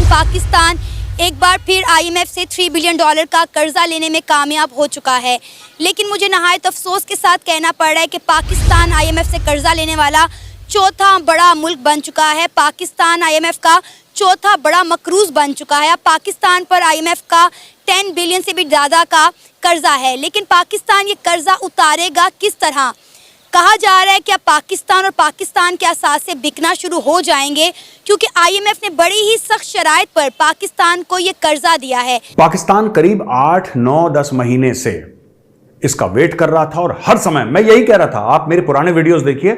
पाकिस्तान एक बार फिर आईएमएफ से $3 बिलियन का कर्जा लेने में कामयाब हो चुका है। लेकिन मुझे नहायत अफसोस के साथ कहना पड़ रहा है कि पाकिस्तान आईएमएफ से कर्जा लेने वाला चौथा बड़ा मुल्क बन चुका है। पाकिस्तान आईएमएफ का चौथा बड़ा मकरूज बन चुका है। अब पाकिस्तान पर आईएमएफ का 10 बिलियन से भी ज़्यादा का कर्जा है। लेकिन पाकिस्तान ये कर्जा उतारेगा किस तरह? कहा जा रहा है कि अब पाकिस्तान और पाकिस्तान के असासे बिकना शुरू हो जाएंगे, क्योंकि आईएमएफ ने बड़ी ही सख्त शराइत पर पाकिस्तान को ये कर्जा दिया है। पाकिस्तान करीब 8, 9, 10 महीने से इसका वेट कर रहा था और हर समय मैं यही कह रहा था, आप मेरे पुराने वीडियोस देखिए,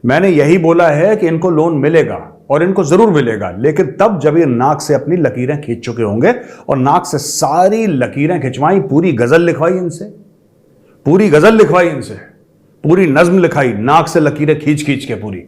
मैंने यही बोला है कि इनको लोन मिलेगा और इनको जरूर मिलेगा, लेकिन तब जब ये नाक से अपनी लकीरें खींच चुके होंगे और नाक से सारी लकीरें खिंचवाई, पूरी गजल लिखवाई इनसे, पूरी गजल लिखवाई इनसे, पूरी नज्म लिखाई, नाक से लकीरें खींच खींच के पूरी,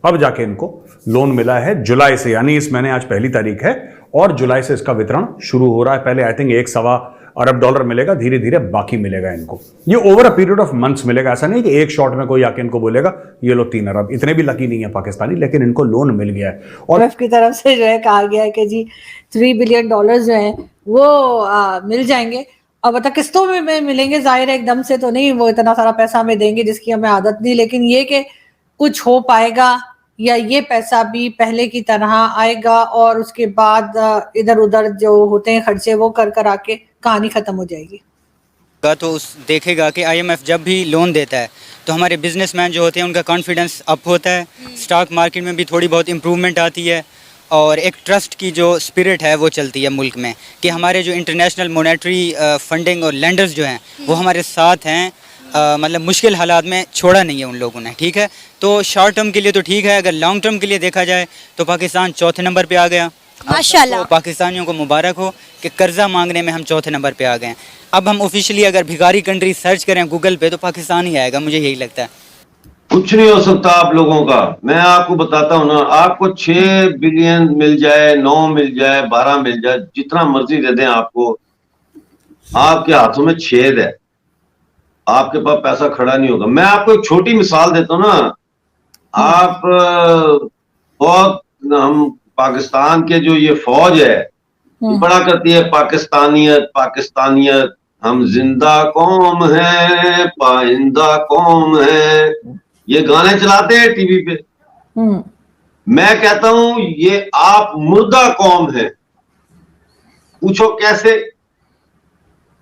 अब जाके इनको लोन मिला है जुलाई से, यानी इस महीने आज 1 तारीख है और जुलाई से इसका वितरण शुरू हो रहा है। पहले आई थिंक $1.25 अरब मिलेगा, धीरे धीरे बाकी मिलेगा इनको। ये over a period of months मिलेगा, ऐसा नहीं कि एक शॉट में कोई आके इनको बोलेगा ये लो 3 अरब। इतने भी लकी नहीं है पाकिस्तानी, लेकिन इनको लोन मिल गया है। और IMF की तरफ से जो है कहा गया है कि जी $3 बिलियन जो है वो मिल जाएंगे और बता किस्तों में मिलेंगे। जाहिर है एकदम से तो नहीं, वो इतना सारा पैसा हमें देंगे जिसकी हमें आदत नहीं, लेकिन ये कि कुछ हो पाएगा या ये पैसा भी पहले की तरह आएगा और उसके बाद इधर उधर जो होते हैं खर्चे वो कर आके कहानी खत्म हो जाएगी। तो उस देखेगा कि आईएमएफ जब भी लोन देता है तो हमारे बिजनेसमैन जो होते हैं उनका कॉन्फिडेंस अप होता है, स्टॉक मार्केट में भी थोड़ी बहुत इम्प्रूवमेंट आती है और एक ट्रस्ट की जो स्पिरिट है वो चलती है मुल्क में कि हमारे जो इंटरनेशनल मॉनेटरी फंडिंग और लेंडर्स जो हैं वो हमारे साथ हैं। मतलब मुश्किल हालात में छोड़ा नहीं है उन लोगों ने, ठीक है। तो शॉर्ट टर्म के लिए तो ठीक है, अगर लॉन्ग टर्म के लिए देखा जाए तो पाकिस्तान 4थे नंबर पे आ गया माशाल्लाह। तो पाकिस्तानियों को मुबारक हो कि कर्जा मांगने में हम 4थे नंबर पे आ गए हैं। अब हम ऑफिशियली अगर भिखारी कंट्री सर्च करें गूगल पे तो पाकिस्तान ही आएगा, मुझे यही लगता है। कुछ नहीं हो सकता आप लोगों का, मैं आपको बताता हूँ ना, आपको 6 बिलियन मिल जाए, 9 मिल जाए, 12 मिल जाए, जितना मर्जी दे दें आपको, आपके हाथों में छेद है, आपके पास पैसा खड़ा नहीं होगा। मैं आपको एक छोटी मिसाल देता हूँ ना, आप बहुत, हम पाकिस्तान के जो ये फौज है बड़ा करती है पाकिस्तानियत पाकिस्तानियत, हम जिंदा कौम है पाइंदा कौम है, ये गाने चलाते हैं टीवी पे। मैं कहता हूं ये आप मुर्दा कौम है। पूछो कैसे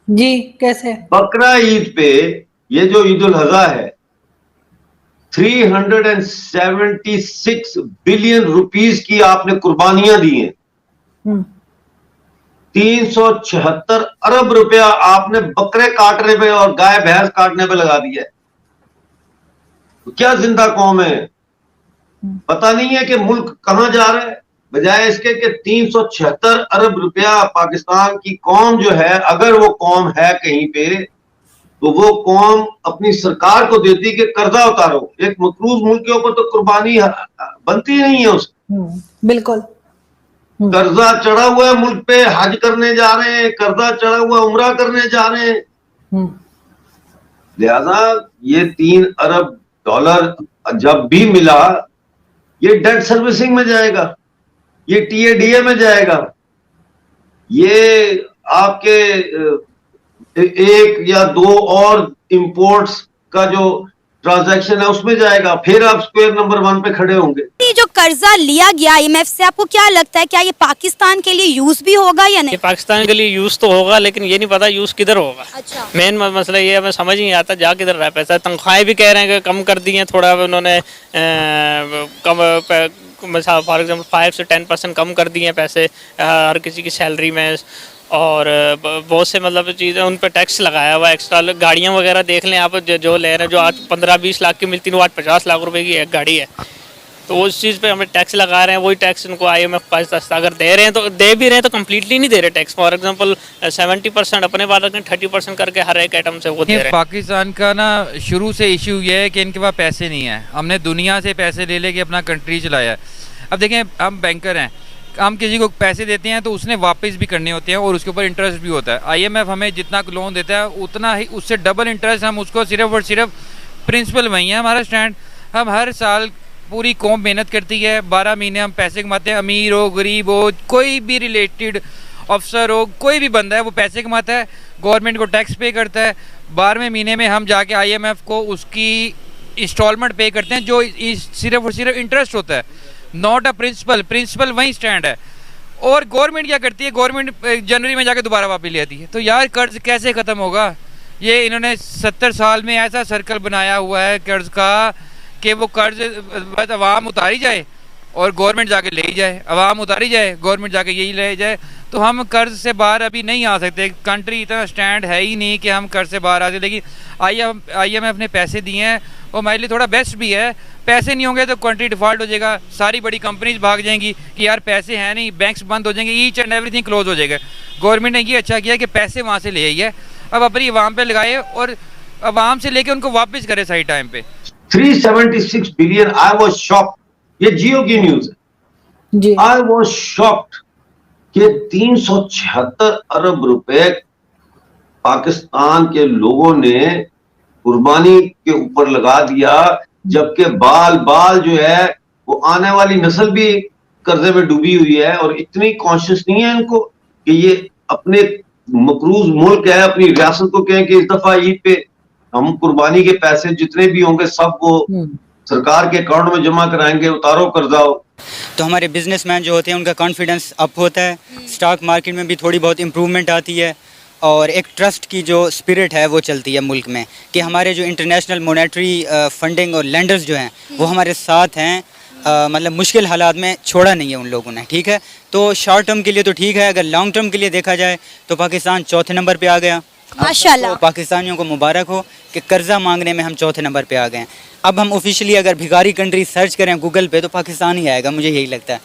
जी? कैसे? बकरा ईद पे, ये जो ईद उल अज़हा है, 376 बिलियन रुपीस की आपने कुर्बानियां दी हैं। 376 अरब रुपया आपने बकरे काटने पे और गाय भैंस काटने पे लगा दिया है। तो क्या जिंदा कौम है? पता नहीं है कि मुल्क कहां जा रहा है, बजाय इसके कि 376 अरब रुपया पाकिस्तान की कौम जो है, अगर वो कौम है कहीं पे, तो वो कौम अपनी सरकार को देती कि कर्जा उतारो। एक मकरूज मुल्क के ऊपर तो कुर्बानी बनती नहीं है उसकी। बिल्कुल। कर्जा चढ़ा हुआ है मुल्क पे, हज करने जा रहे हैं, कर्जा चढ़ा हुआ उम्रा करने जा रहे हैं। लिहाजा ये $3 अरब जब भी मिला, ये डेट सर्विसिंग में जाएगा, ये TADA में जाएगा, ये आपके 1 या 2 और इंपोर्ट्स का जो ट्रांजैक्शन है उसमें जाएगा, फिर आप स्क्वायर नंबर 1 पे खड़े होंगे। ये जो कर्जा लिया गया IMF से, आपको क्या लगता है, क्या ये पाकिस्तान के लिए यूज भी होगा या नहीं? ये पाकिस्तान के लिए यूज तो होगा, लेकिन ये नहीं पता यूज किधर होगा। अच्छा। मेन मसला ये हमें समझ नहीं आता जा किधर रहा है पैसा। तनख्वाहें भी कह रहे हैं कि कम कर दी हैं, थोड़ा उन्होंने कम, फॉर एग्जाम्पल 5 से 10% कम कर दिए हैं पैसे हर किसी की सैलरी में, और बहुत से मतलब चीज़ें उन पर टैक्स लगाया हुआ है एक्स्ट्रा। गाड़ियाँ वगैरह देख लें आप, जो ले रहे हैं, जो आज 15-20 लाख की मिलती है, वो आज 50 लाख रुपए की एक गाड़ी है, तो उस चीज़ पे हमें टैक्स लगा रहे हैं। वही टैक्स उनको IMF पाकिस्तान अगर दे रहे हैं तो दे भी रहे हैं तो कम्प्लीटली नहीं दे रहे टैक्स। फॉर एग्जांपल 70% अपने पास रखें, 30% करके हर एक आइटम से वो दे रहे हैं। पाकिस्तान का ना शुरू से इशू ये है कि इनके पास पैसे नहीं है। हमने दुनिया से पैसे ले लेके अपना कंट्री चलाया है। अब देखें, हम बैंकर हैं, हम किसी को पैसे देते हैं तो उसने वापस भी करने होते हैं और उसके ऊपर इंटरेस्ट भी होता है। IMF हमें जितना लोन देता है उतना ही, उससे डबल इंटरेस्ट हम उसको, सिर्फ और सिर्फ प्रिंसिपल वही है हमारा स्टैंड। हम हर साल पूरी कौम मेहनत करती है, 12 महीने हम पैसे कमाते हैं, अमीर हो गरीब हो कोई भी रिलेटेड अफसर हो कोई भी बंदा है वो पैसे कमाता है, गवर्नमेंट को टैक्स पे करता है, 12वें महीने में हम जाके IMF को उसकी इंस्टॉलमेंट पे करते हैं जो सिर्फ और सिर्फ इंटरेस्ट होता है, नॉट अ प्रिंसिपल वहीं स्टैंड है। और गवर्नमेंट क्या करती है, गवर्नमेंट जनवरी में जाके दोबारा वापस ले आती है। तो यार कर्ज कैसे ख़त्म होगा? ये इन्होंने 70 साल में ऐसा सर्कल बनाया हुआ है कर्ज का कि वो कर्ज बस अवाम उतारी जाए और गवर्नमेंट जाके ले ही जाए, अवाम उतारी जाए गवर्नमेंट जाके यही ले जाए। तो हम कर्ज से बाहर अभी नहीं आ सकते, कंट्री इतना स्टैंड है ही नहीं कि हम कर्ज से बाहर आ सकते। लेकिन IMF ने पैसे दिए हैं वो हमारे लिए थोड़ा बेस्ट भी है। पैसे नहीं होंगे तो कंट्री डिफ़ॉल्ट हो जाएगा, सारी बड़ी कंपनीज भाग जाएंगी कि यार पैसे हैं नहीं, बैंक्स बंद हो जाएंगे, ईच एंड एवरीथिंग क्लोज हो जाएगा। गवर्नमेंट ने ये अच्छा किया कि पैसे वहाँ से ले आई है, अब अपनी आवाम पे लगाए और आवाम से लेके उनको वापस करे सही टाइम पे। 376 बिलियन, आई वाज शॉक्ड। ये जियो की न्यूज है। जी आई वाज शॉक्ड कि 376 अरब रुपए पाकिस्तान के लोगों ने कुर्बानी के ऊपर लगा दिया, जबकि बाल बाल जो है वो आने वाली नस्ल भी कर्जे में डूबी हुई है और इतनी कॉन्शियस नहीं है इनको कि ये अपने मकरूज मुल्क है, अपनी रियासत को कहें कि इस दफा ईद पे हम कुर्बानी के पैसे जितने भी होंगे सब वो सरकार के अकाउंट में जमा कराएंगे, उतारो कर्जा। तो हमारे बिजनेसमैन जो होते हैं उनका कॉन्फिडेंस अप होता है, स्टॉक मार्केट में भी थोड़ी बहुत इम्प्रूवमेंट आती है और एक ट्रस्ट की जो स्पिरिट है वो चलती है मुल्क में कि हमारे जो इंटरनेशनल मॉनेटरी फंडिंग और लेंडर्स जो हैं वो हमारे साथ हैं। मतलब मुश्किल हालात में छोड़ा नहीं है उन लोगों ने, ठीक है। तो शॉर्ट टर्म के लिए तो ठीक है, अगर लॉन्ग टर्म के लिए देखा जाए तो पाकिस्तान चौथे नंबर पे आ गया। माशाल्लाह। तो पाकिस्तानियों को मुबारक हो कि कर्जा मांगने में हम चौथे नंबर पे आ गए हैं। अब हम ऑफिशियली अगर भिखारी कंट्री सर्च करें गूगल पे तो पाकिस्तान ही आएगा, मुझे यही लगता है।